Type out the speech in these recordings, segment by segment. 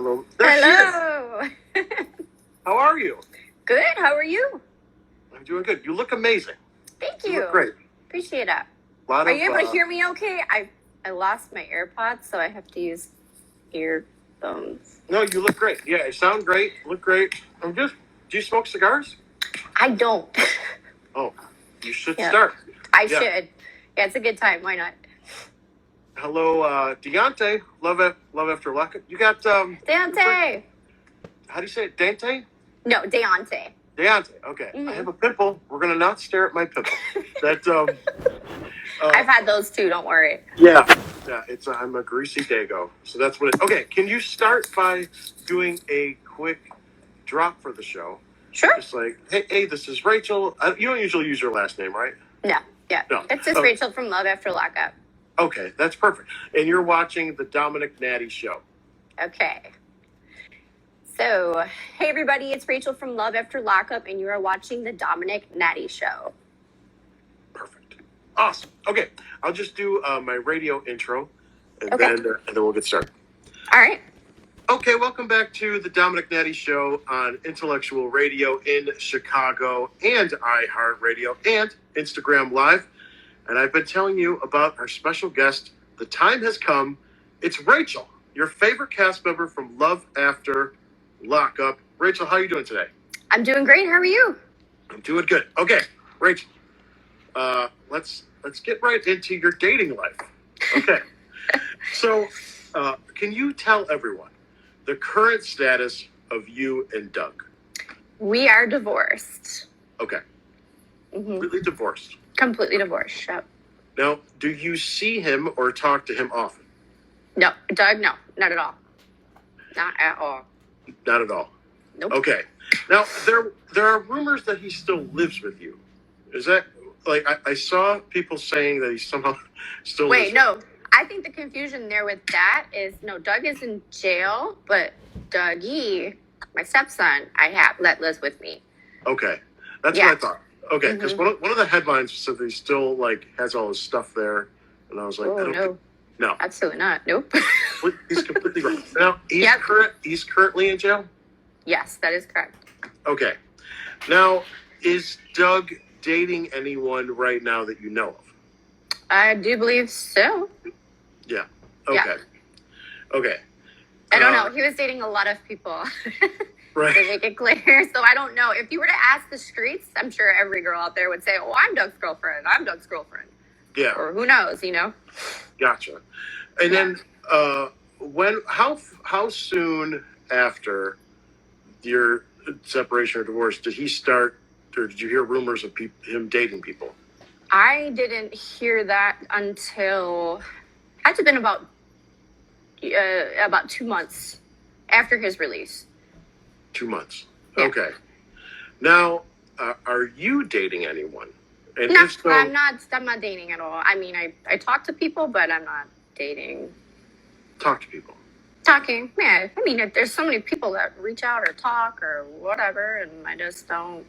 Hello. There Hello. she is. How are you? Good. How are you? I'm doing good. You look amazing. Thank You you. look great. Appreciate it. Are you able to hear me okay? I lost my AirPods, so I have to use earphones. No, you look great. Yeah, you sound great. Look great. Do you smoke cigars? I don't. Oh, you should Yeah. start. I should. Yeah, it's a good time. Why not? Hello, Deontay. Love after luck. You got Deontay. How do you say it? Dante? No, Deontay. Deontay. Okay. Mm-hmm. I have a pimple. We're gonna not stare at my pimple. That I've had those too. Don't worry. Yeah. It's I'm a greasy dago. So that's what it. Okay. Can you start by doing a quick drop for the show? Sure. Just like, hey, this is Rachel. You don't usually use your last name, right? No. Yeah. No. It's just Rachel from Love After Lockup. Okay, that's perfect. And you're watching the Dominic Natty Show. Okay. So, hey everybody, it's Rachel from Love After Lockup, and you are watching the Dominic Natty Show. Perfect. Awesome. Okay, I'll just do my radio intro, and then we'll get started. All right. Okay, welcome back to the Dominic Natty Show on Intellectual Radio in Chicago and iHeartRadio and Instagram Live. And I've been telling you about our special guest. The time has come. It's Rachel, your favorite cast member from Love After Lockup. Rachel, how are you doing today? I'm doing great. How are you? I'm doing good. Okay, Rachel, let's get right into your dating life. Okay. So, can you tell everyone the current status of you and Doug? We are divorced. Okay. Mm-hmm. Completely divorced. Completely divorced. Yep. Now, do you see him or talk to him often? No, Doug, no, not at all. Not at all. Not at all. Nope. Okay. Now, there are rumors that he still lives with you. Is that, like, I saw people saying that he somehow still lives Wait, no. I think the confusion there with that is, no, Doug is in jail, but Dougie, my stepson, that lives with me. Okay. That's what I thought. Okay, because Mm-hmm. one of the headlines said that he still, like, has all his stuff there. And I was like, no. Absolutely not. Nope. He's completely right. Now, he's currently in jail? Yes, that is correct. Okay. Now, is Doug dating anyone right now that you know of? I do believe so. Yeah. Okay. Yeah. Okay. I don't know. He was dating a lot of people. Right. To make it clear. So I don't know. If you were to ask the streets, I'm sure every girl out there would say, oh, I'm Doug's girlfriend. I'm Doug's girlfriend. Yeah. Or who knows, you know? Gotcha. And then how soon after your separation or divorce did he start, or did you hear rumors of him dating people? I didn't hear that until, had to have been about 2 months after his release. 2 months. Yeah. Okay. Now, are you dating anyone? And No, if so, I'm not dating at all. I mean, I talk to people, but I'm not dating. Talk to people. Talking, yeah. I mean, there's so many people that reach out or talk or whatever, and I just don't.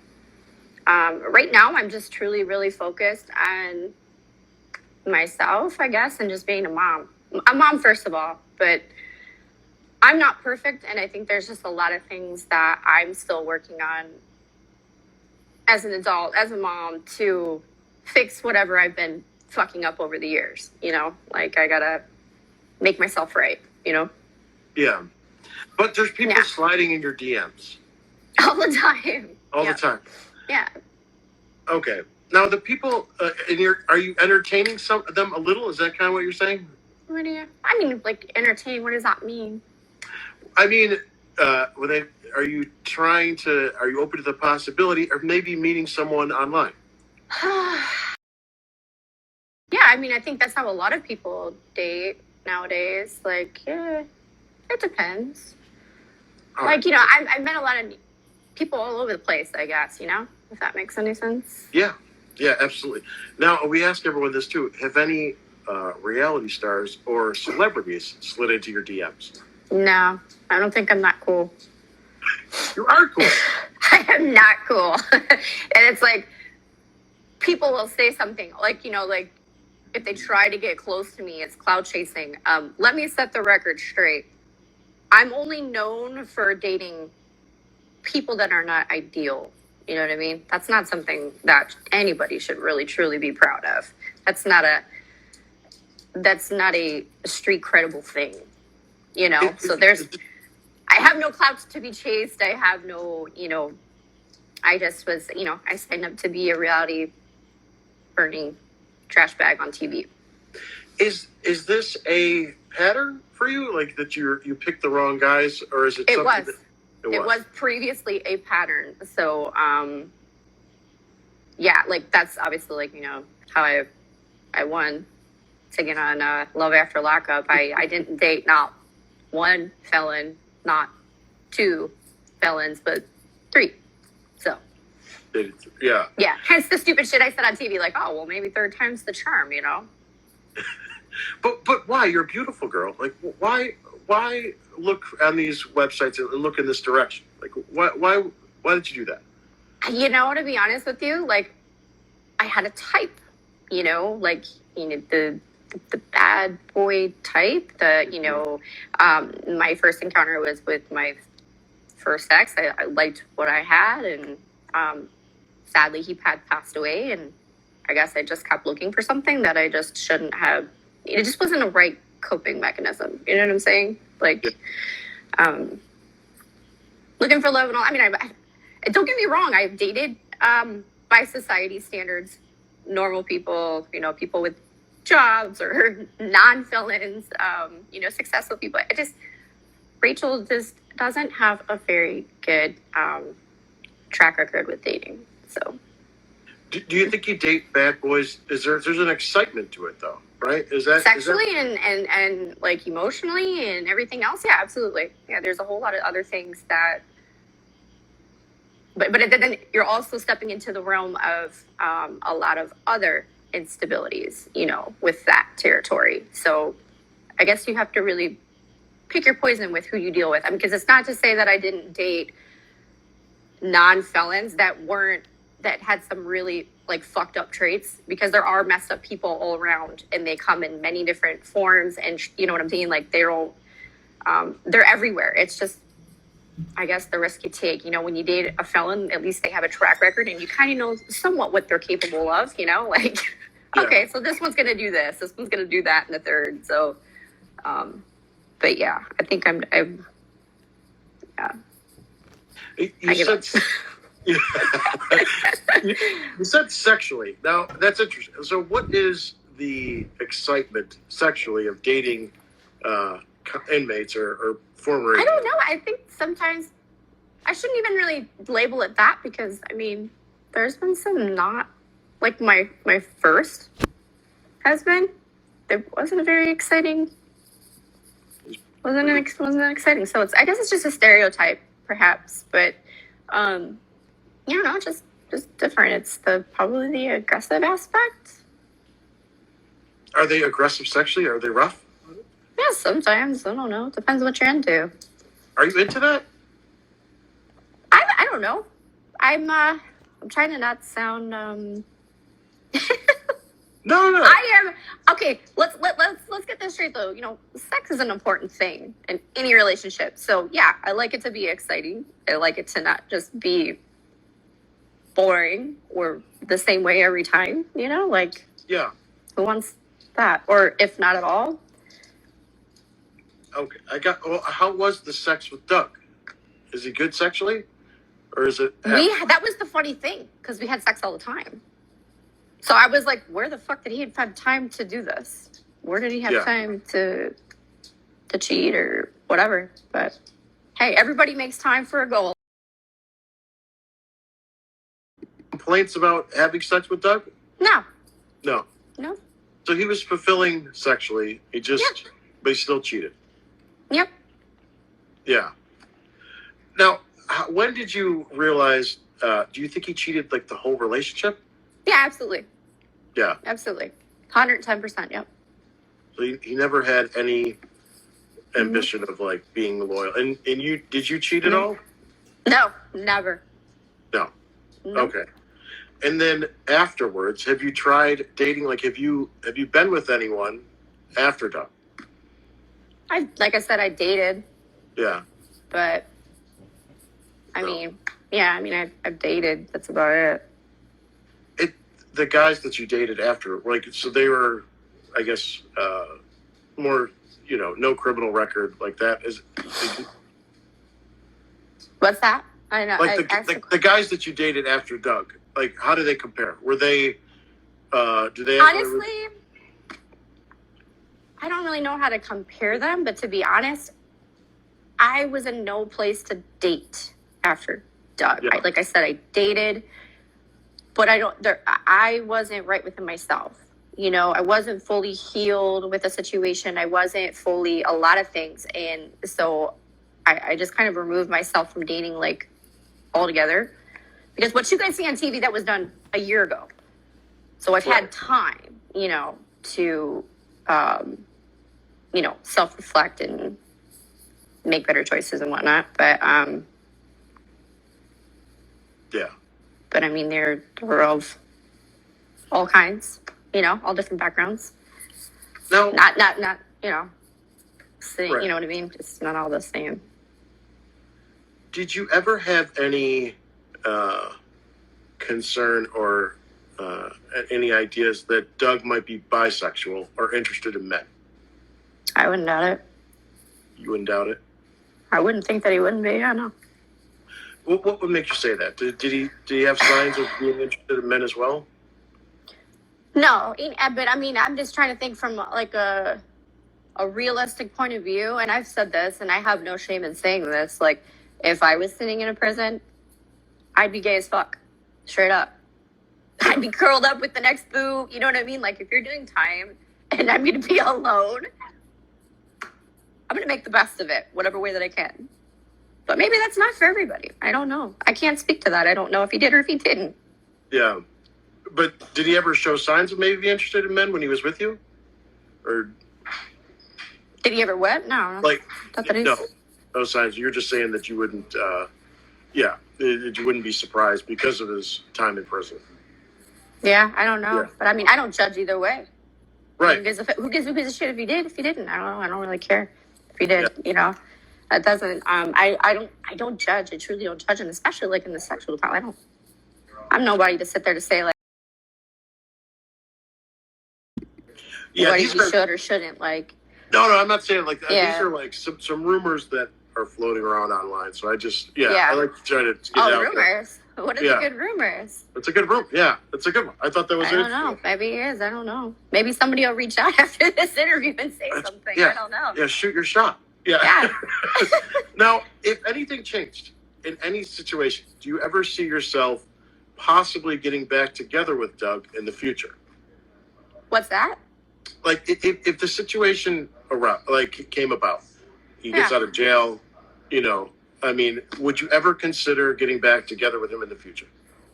Right now, I'm just truly, really focused on myself, I guess, and just being a mom. A mom, first of all, but I'm not perfect, and I think there's just a lot of things that I'm still working on as an adult, as a mom, to fix whatever I've been fucking up over the years, you know? Like, I gotta make myself right, you know? Yeah. But there's people sliding in your DMs. All the time. All the time. Yeah. Okay. Now, the people, are you entertaining some of them a little? Is that kind of what you're saying? I mean, like, entertain, what does that mean? I mean, are you open to the possibility of maybe meeting someone online? Yeah, I mean, I think that's how a lot of people date nowadays. Like, yeah, it depends. All like, right. You know, I've met a lot of people all over the place, I guess, you know, if that makes any sense. Yeah, absolutely. Now, we ask everyone this too. Have any reality stars or celebrities slid into your DMs? No, I don't think I'm that cool. You are cool. I am not cool. And it's like, people will say something like, you know, like, if they try to get close to me, it's cloud chasing. Let me set the record straight. I'm only known for dating people that are not ideal. You know what I mean? That's not something that anybody should really truly be proud of. That's not a street credible thing. You know? So I have no clout to be chased. I have no, I just was, I signed up to be a reality burning trash bag on TV. Is this a pattern for you? Like that you picked the wrong guys, or is it It something was. It It was previously a pattern. So, yeah, like that's obviously like, how I won to get on Love After Lockup. I didn't date not one felon, not two felons, but three. So. Yeah. Yeah. Hence the stupid shit I said on TV, like, oh, well, maybe third time's the charm, But why? You're a beautiful girl. Like, why look on these websites and look in this direction? Like, why did you do that? To be honest with you, like, I had a type, like, the bad boy type. My first encounter was with my first ex. I liked what I had, and sadly, he had passed away, and I guess I just kept looking for something that I just shouldn't have. It just wasn't a right coping mechanism. You know what I'm saying? Like, looking for love and all. I mean, I don't get me wrong. I've dated, by society standards, normal people, people with jobs or non-felons, successful people. Rachel just doesn't have a very good track record with dating. So. Do you think you date bad boys? There's an excitement to it though, right? Sexually and like emotionally and everything else? Yeah, absolutely. Yeah, there's a whole lot of other things that. But then you're also stepping into the realm of a lot of other instabilities, with that territory. So I guess you have to really pick your poison with who you deal with. I mean, because it's not to say that I didn't date non-felons that had some really like fucked up traits, because there are messed up people all around and they come in many different forms, and you know what I'm saying? Like they're everywhere. It's just, I guess, the risk you take. When you date a felon, at least they have a track record and you kind of know somewhat what they're capable of, like, yeah. Okay, so this one's going to do this one's going to do that, and the third. So, but yeah, I think yeah. You said sexually. Now, that's interesting. So what is the excitement sexually of dating inmates or former inmates? I don't know. I think sometimes I shouldn't even really label it that, because, I mean, there's been some not, like my first husband, it wasn't a very exciting, wasn't exciting. So I guess it's just a stereotype, perhaps, but, just different. It's probably the aggressive aspect. Are they aggressive sexually? Are they rough? Yeah, sometimes. I don't know. Depends what you're into. Are you into that? I don't know. I'm trying to not sound No. I am okay. Let's get this straight though. Sex is an important thing in any relationship. So yeah, I like it to be exciting. I like it to not just be boring or the same way every time. Like, yeah. Who wants that? Or if not at all. Okay, how was the sex with Doug? Is he good sexually, or is it? That was the funny thing, because we had sex all the time. So I was like, where the fuck did he have time to do this? Where did he have time to cheat or whatever? But hey, everybody makes time for a goal. Complaints about having sex with Doug? No. So he was fulfilling sexually. But he still cheated. Yep. Yeah. Now, when did you realize? Do you think he cheated like the whole relationship? Yeah, absolutely. Yeah. Absolutely. 110%. Yep. So he never had any ambition of like being loyal. And did you cheat at all? No, never. No. Okay. And then afterwards, have you tried dating? Like, have you been with anyone after Doug? Like I said, I dated. Yeah. But I No. mean, yeah, I mean, I've dated. That's about it. The guys that you dated after, like, so they were, I guess, more, no criminal record like that. What's that? I know. Like the guys that you dated after Doug, like, how do they compare? Were they, do they have honestly, I don't really know how to compare them, but to be honest, I was in no place to date after Doug. Yeah. Like I said, I dated, but I wasn't right within myself. I wasn't fully healed with the situation. I wasn't fully a lot of things. And so I just kind of removed myself from dating, like, altogether. Because what you guys see on TV, that was done a year ago. So I've had time, to, self-reflect and make better choices and whatnot. But, yeah. But I mean, they're of all kinds, all different backgrounds. No. Not, same, Right. You know what I mean? Just not all the same. Did you ever have any concern or any ideas that Doug might be bisexual or interested in men? I wouldn't doubt it. You wouldn't doubt it? I wouldn't think that he wouldn't be. Yeah, no. What would make you say that? Did he have signs of being interested in men as well? No, but I mean, I'm just trying to think from like a realistic point of view. And I've said this, and I have no shame in saying this. Like, if I was sitting in a prison, I'd be gay as fuck, straight up. I'd be curled up with the next boo. You know what I mean? Like, if you're doing time and I'm going to be alone, I'm going to make the best of it, whatever way that I can. But maybe that's not for everybody. I don't know. I can't speak to that. I don't know if he did or if he didn't. Yeah. But did he ever show signs of maybe being interested in men when he was with you? Or did he ever what? No. Like, no signs. You're just saying that you wouldn't, that you wouldn't be surprised because of his time in prison. Yeah, I don't know. Yeah. But I mean, I don't judge either way. Right. Who gives a shit if he did? If he didn't, I don't know. I don't really care if he did. Yeah. That doesn't. I don't judge. I truly don't judge, and especially like in the sexual department. I'm nobody to sit there to say like, what he should or shouldn't like. No, I'm not saying like that. These are like some rumors that are floating around online. So I just I like to try to get it out rumors. There. What are the good rumors? It's a good rumor. Yeah, it's a good one. I thought that was. I don't know. Maybe it is. I don't know. Maybe somebody will reach out after this interview and say something. I don't know. Yeah, shoot your shot. Yeah. Now, if anything changed in any situation, do you ever see yourself possibly getting back together with Doug in the future? What's that? Like, if the situation came about, he gets out of jail, I mean, would you ever consider getting back together with him in the future?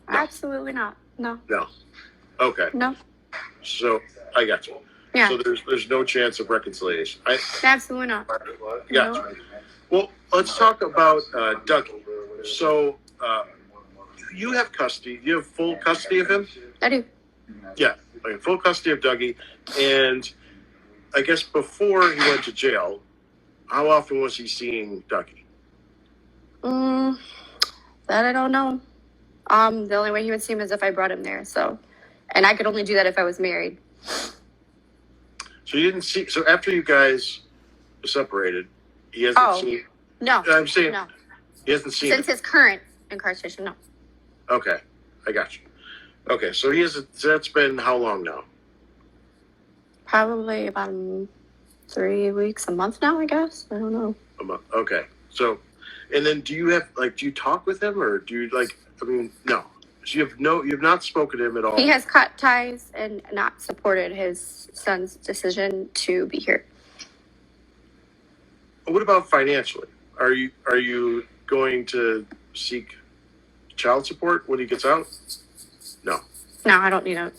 No. Absolutely not. No. No. Okay. No. So I got you. Yeah. So there's no chance of reconciliation. Absolutely not. Yeah. No. Well, let's talk about Dougie. So you have custody. You have full custody of him? I do. Yeah. Full custody of Dougie. And I guess before he went to jail, how often was he seeing Dougie? That I don't know. The only way he would see him is if I brought him there. So, and I could only do that if I was married. So you didn't see. So after you guys separated, he hasn't seen. No. I'm saying no. He hasn't seen since his current incarceration. No. Okay, I got you. Okay, so he has. That's been how long now? Probably about 3 weeks, a month now. I guess. I don't know. A month. Okay, so. And then do you talk with him or do you no. So you have not spoken to him at all. He has cut ties and not supported his son's decision to be here. What about financially? Are you going to seek child support when he gets out? No. No, I don't need it.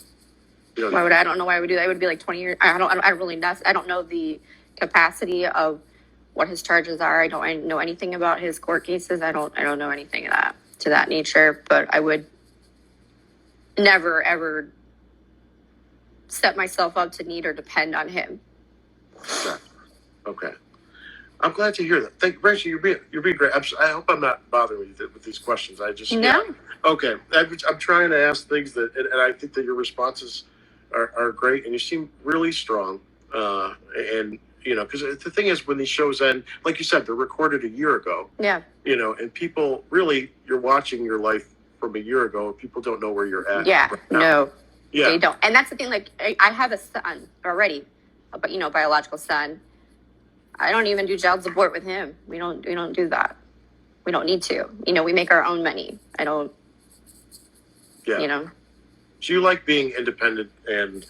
Why would I? I don't know why I would do that. It would be like 20 years. I don't know the capacity of what his charges are. I don't know anything about his court cases. I don't know anything of that to that nature, but I would never ever set myself up to need or depend on him. Okay. I'm glad to hear that. Thank you, Rachel. You're being great. I hope I'm not bothering you with these questions. I just No. Okay. I'm trying to ask things and I think that your responses are great, and you seem really strong. And because the thing is, when these shows end, like you said, they're recorded a year ago. Yeah. And people really, you're watching your life from a year ago. People don't know where you're at. Yeah. Right now. No. Yeah. They don't. And that's the thing. Like, I have a son already, but biological son. I don't even do child support with him. We don't do that. We don't need to. We make our own money. I don't. Yeah. So you like being independent and.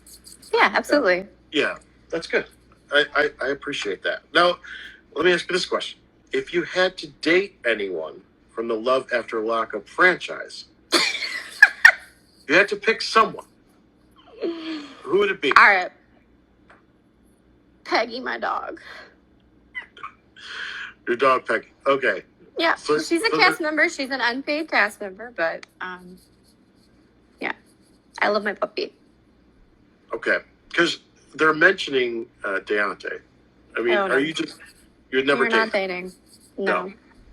Yeah, absolutely. Yeah, that's good. I appreciate that. Now, let me ask you this question: if you had to date anyone from the Love After Lockup franchise, you had to pick someone. Who would it be? All right. Peggy, my dog. Your dog, Peggy. Okay. Yeah, so she's a cast member. She's an unpaid cast member, but yeah, I love my puppy. Okay, because they're mentioning Deontay. I mean, no. You'd never We're not dating. No.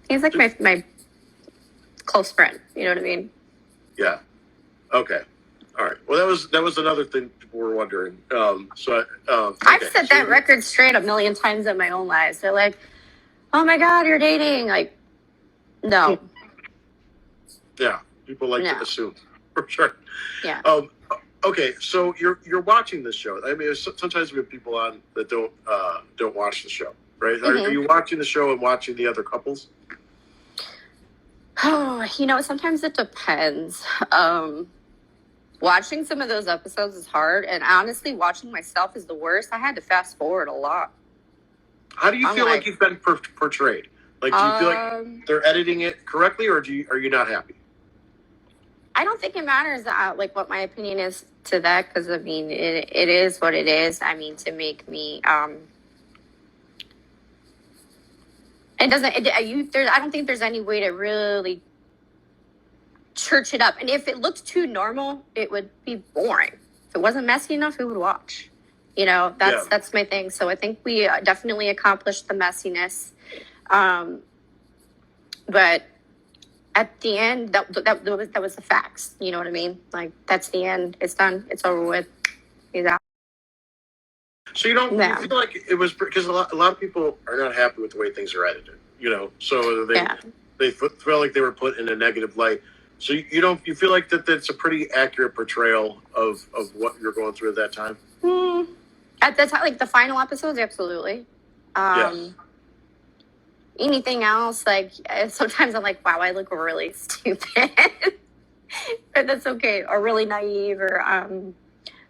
He's like my close friend. You know what I mean? Yeah. Okay. All right. Well, that was another thing people were wondering. Okay. I've set that record straight a million times in my own life. They're like, "Oh my God, you're dating!" Like, no. Yeah, people like to assume for sure. Yeah. Okay, so you're watching this show. I mean, sometimes we have people on that don't watch the show, right? Mm-hmm. Are you watching the show and watching the other couples? Oh, sometimes it depends. Watching some of those episodes is hard, and honestly, watching myself is the worst. I had to fast forward a lot. How do you feel like you've been portrayed? Like, do you feel like they're editing it correctly, or are you not happy? I don't think it matters, like what my opinion is to that, because I mean, it is what it is. I mean, to make me, it doesn't. I don't think there's any way to really church it up. And if it looked too normal, it would be boring. If it wasn't messy enough, who would watch? That's my thing. So I think we definitely accomplished the messiness, but at the end, that was the facts. You know what I mean? Like, that's the end. It's done. It's over with. He's out. So you feel like it was because a lot of people are not happy with the way things are edited. So they feel like they were put in a negative light. So you feel like that's a pretty accurate portrayal of what you're going through at that time. At the time, like the final episodes, absolutely. Yes. Anything else, like sometimes I'm like, wow, I look really stupid, but that's okay, or really naive, or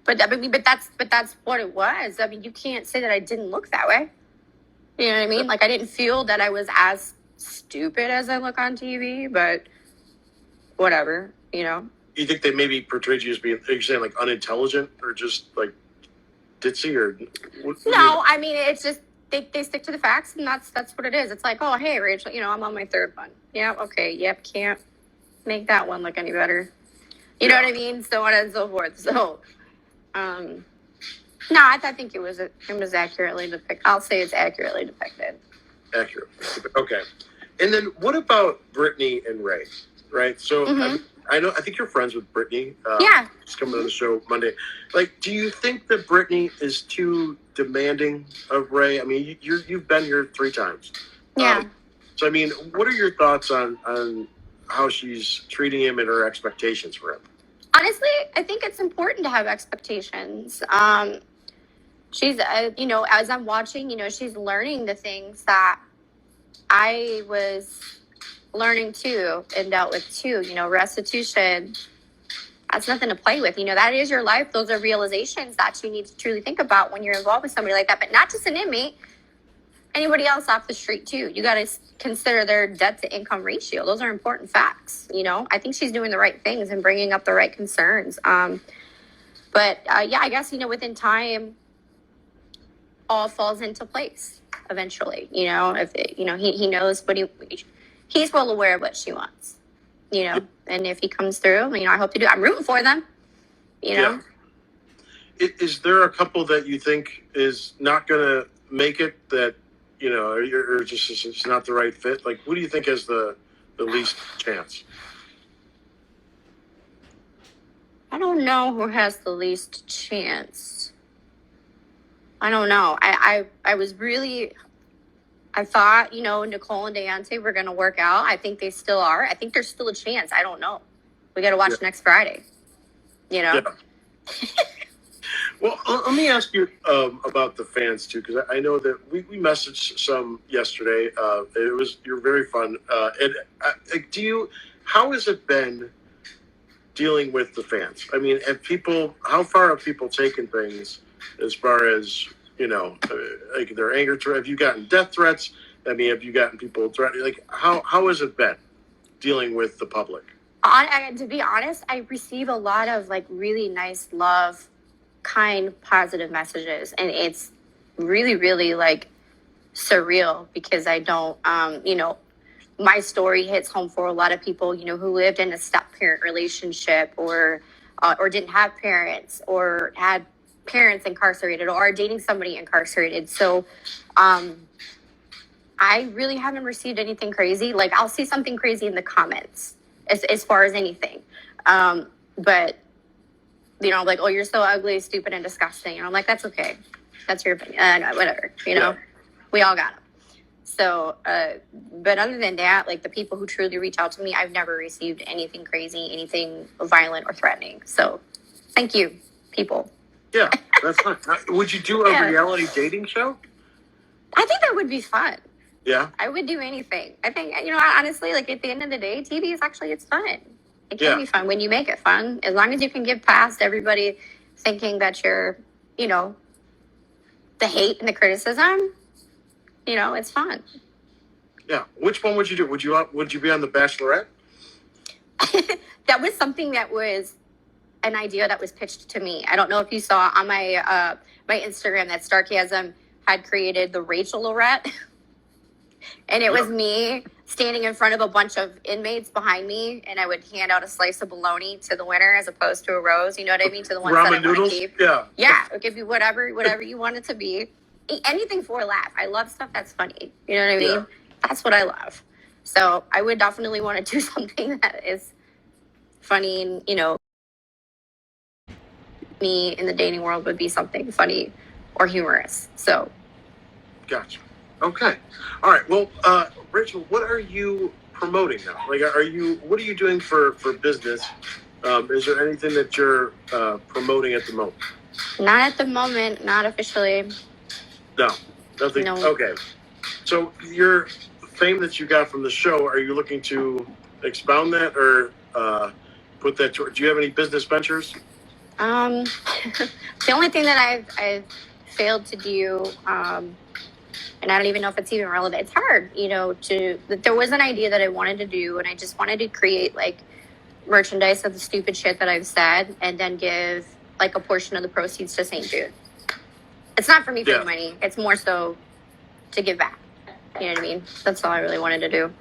but that's what it was. I mean, you can't say that I didn't look that way. You know what I mean? Like, I didn't feel that I was as stupid as I look on TV, but whatever, You think they maybe portrayed you as being, are you saying like unintelligent or just like ditzy or? No, I mean, it's just they stick to the facts, and that's what it is. It's like, oh, hey, Rachel, I'm on my third one. Yeah, okay, yep, can't make that one look any better. You know what I mean? So on and so forth. So, no, I think it was accurately depicted. I'll say it's accurately depicted. Accurate. Okay. And then what about Brittany and Ray? Right. So I think you're friends with Brittany. Yeah. She's coming on the show Monday. Like, do you think that Brittany is too demanding of Ray? I mean, you've been here 3 times. Yeah. So I mean, what are your thoughts on how she's treating him and her expectations for him? Honestly, I think it's important to have expectations. She's, as I'm watching, she's learning the things that I was learning too and dealt with too. Restitution, that's nothing to play with. That is your life. Those are realizations that you need to truly think about when you're involved with somebody like that, but not just an inmate, anybody else off the street too. You got to consider their debt to income ratio. Those are important facts. I think she's doing the right things and bringing up the right concerns. But I guess, within time, all falls into place eventually. If he knows what he's well aware of what she wants. And if he comes through, I hope to do. I'm rooting for them. Yeah. Is there a couple that you think is not going to make it that or just it's not the right fit? Like, who do you think has the least chance? I don't know who has the least chance. I don't know. I was really, I thought, Nicole and Deontay were going to work out. I think they still are. I think there's still a chance. I don't know. We got to watch next Friday, Yeah. Well, let me ask you about the fans too, because I know that we messaged some yesterday. You're very fun. How has it been dealing with the fans? I mean, how far have people taken things as far as, like their anger? Have you gotten death threats? I mean, have you gotten people threatening? Like, how has it been dealing with the public? To be honest, I receive a lot of like really nice love, kind, positive messages, and it's really, really like surreal because I don't, my story hits home for a lot of people, who lived in a step-parent relationship or didn't have parents or had parents incarcerated or are dating somebody incarcerated. So I really haven't received anything crazy. Like, I'll see something crazy in the comments as far as anything. But, like, oh, you're so ugly, stupid, and disgusting. And I'm like, that's okay. That's your opinion. Whatever, Yeah. We all got them. So, but other than that, like the people who truly reach out to me, I've never received anything crazy, anything violent or threatening. So thank you, people. Yeah, that's fine. Would you do a reality dating show? I think that would be fun. Yeah. I would do anything. I think, honestly, like at the end of the day, TV is it's fun. It can be fun when you make it fun. As long as you can get past everybody thinking that you're, the hate and the criticism, it's fun. Yeah. Which one would you do? Would you be on The Bachelorette? That was something that was an idea that was pitched to me. I don't know if you saw on my my Instagram that Starkasm had created the Rachelorette. And it was me standing in front of a bunch of inmates behind me, and I would hand out a slice of bologna to the winner as opposed to a rose. You know what I mean? To the ones that I want to keep. Yeah. Yeah. It could be whatever you want it to be. Anything for a laugh. I love stuff that's funny. You know what I mean? Yeah. That's what I love. So I would definitely want to do something that is funny and, me in the dating world would be something funny or humorous. So. Gotcha. Okay. All right. Well, Rachel, what are you promoting now? Like, what are you doing for business? Is there anything that you're promoting at the moment? Not at the moment. Not officially. No. Nothing. No. Okay. So your fame that you got from the show, are you looking to expound that or put that to, do you have any business ventures? The only thing that I've failed to do, and I don't even know if it's even relevant. It's hard, there was an idea that I wanted to do, and I just wanted to create like merchandise of the stupid shit that I've said and then give like a portion of the proceeds to St. Jude. It's not for me for the money. It's more so to give back. You know what I mean? That's all I really wanted to do.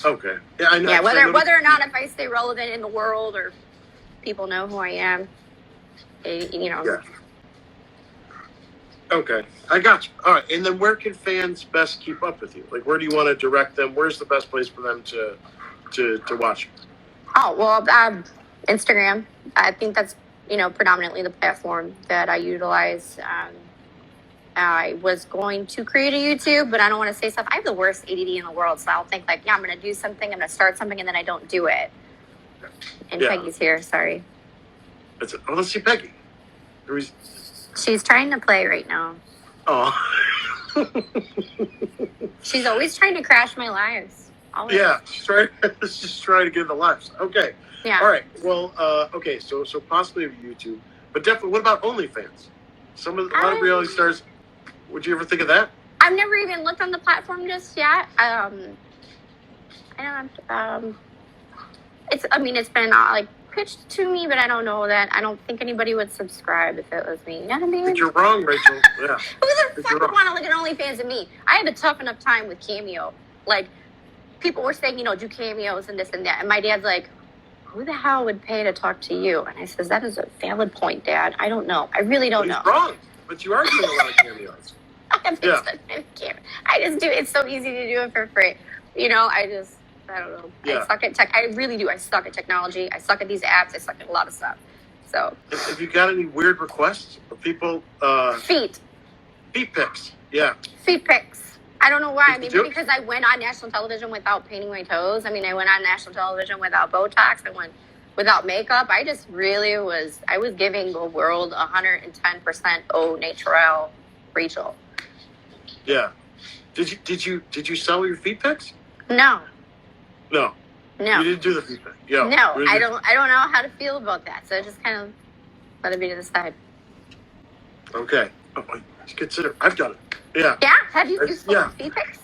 Okay. Yeah, I know. Yeah, whether or not if I stay relevant in the world or people know who I am, Yeah. Okay, I got you. All right, and then where can fans best keep up with you? Like, where do you want to direct them? Where's the best place for them to watch you? Oh, well, Instagram. I think that's, predominantly the platform that I utilize. I was going to create a YouTube, but I don't want to say stuff. I have the worst ADD in the world, so I'll think like, yeah, I'm going to do something, I'm going to start something, and then I don't do it. And Peggy's here, sorry. Let's see Peggy. She's trying to play right now. Oh. She's always trying to crash my lives. Always. Yeah, she's just trying to get in the lives. Okay. Yeah. All right. Well, okay. So possibly YouTube, but definitely. What about OnlyFans? A lot of reality stars. Would you ever think of that? I've never even looked on the platform just yet. I don't. It's been like pitched to me, but I don't know that. I don't think anybody would subscribe if it was me. You know what I mean? But you're wrong, Rachel. Yeah. Who the fuck would want to look at OnlyFans and me? I had a tough enough time with Cameo. Like, people were saying, do cameos and this and that. And my dad's like, who the hell would pay to talk to you? And I says, that is a valid point, Dad. I don't know. I really don't know. He's wrong. But you are doing a lot of cameos. Yeah. I just do. It's so easy to do it for free. You know, I don't know. Yeah. I suck at tech. I really do. I suck at technology. I suck at these apps. I suck at a lot of stuff. So. Have you got any weird requests of people? Feet pics. Yeah. Feet pics. I don't know why. Maybe do? because I went on national television without painting my toes. I mean, I went on national television without Botox. I went without makeup. I just really was. I was giving the world 110% au naturel, Rachel. Yeah. Did you sell your feet pics? No. No. No. You didn't do the feet pic. Yeah. No. Really? I don't know how to feel about that. So I just kind of let it be to the side. Okay. Oh, consider. I've done it. Yeah. Yeah. Have you sold Yeah. feet pics?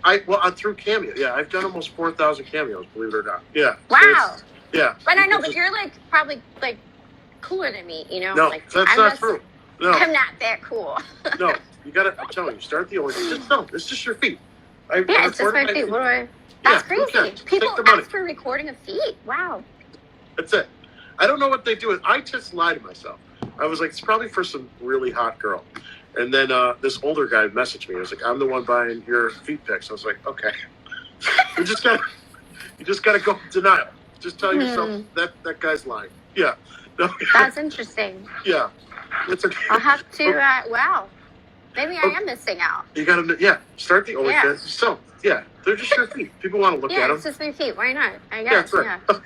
I'm through Cameo. Yeah, I've done almost 4,000 cameos. Believe it or not. Yeah. Wow. So yeah. But I know, but you're like probably like cooler than me. You know. No, like, that's not true. No. I'm not that cool. No, you gotta. I'm telling you, start the OnlyFans. No, it's just your feet. Yeah, it's just my feet. What do I? That's crazy. Okay. People Take the money. ask for recording of feet. Wow. That's it. I don't know what they do. I just lied to myself. I was like, it's probably for some really hot girl. And then this older guy messaged me. He was like, I'm the one buying your feet pics. I was like, okay. you just gotta go in denial. Just tell yourself that guy's lying. Yeah. No. That's interesting. Yeah. It's okay. I'll have to. Wow. Maybe I am missing out. You gotta, start the OnlyFans. Yeah. So, yeah, they're just your feet. People want to look at Yeah, them. it's just my feet. Why not? I guess. Yeah, that's right.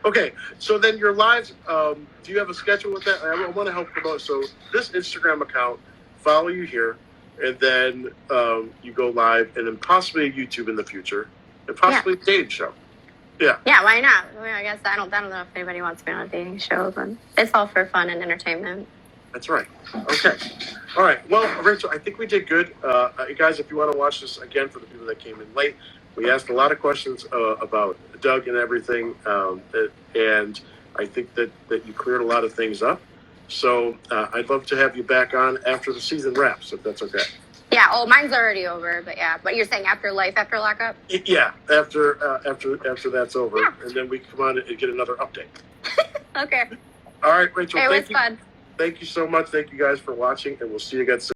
Okay, so then your lives, do you have a schedule with that? I want to help promote. So this Instagram account, follow you here, and then you go live, and then possibly YouTube in the future, and possibly a dating show. Yeah. Yeah, why not? I mean, I guess I don't know if anybody wants to be on a dating show, but it's all for fun and entertainment. That's right. Okay. All right. Well, Rachel, I think we did good. Guys, if you want to watch this again for the people that came in late, we asked a lot of questions about Doug and everything, and I think that you cleared a lot of things up. So I'd love to have you back on after the season wraps, if that's okay. Yeah. Oh, mine's already over, but yeah. But you're saying after lockup? Yeah. After that's over, Yeah. and then we come on and get another update. Okay. All right, Rachel. It was fun. Thank you so much. Thank you guys for watching, and we'll see you again soon.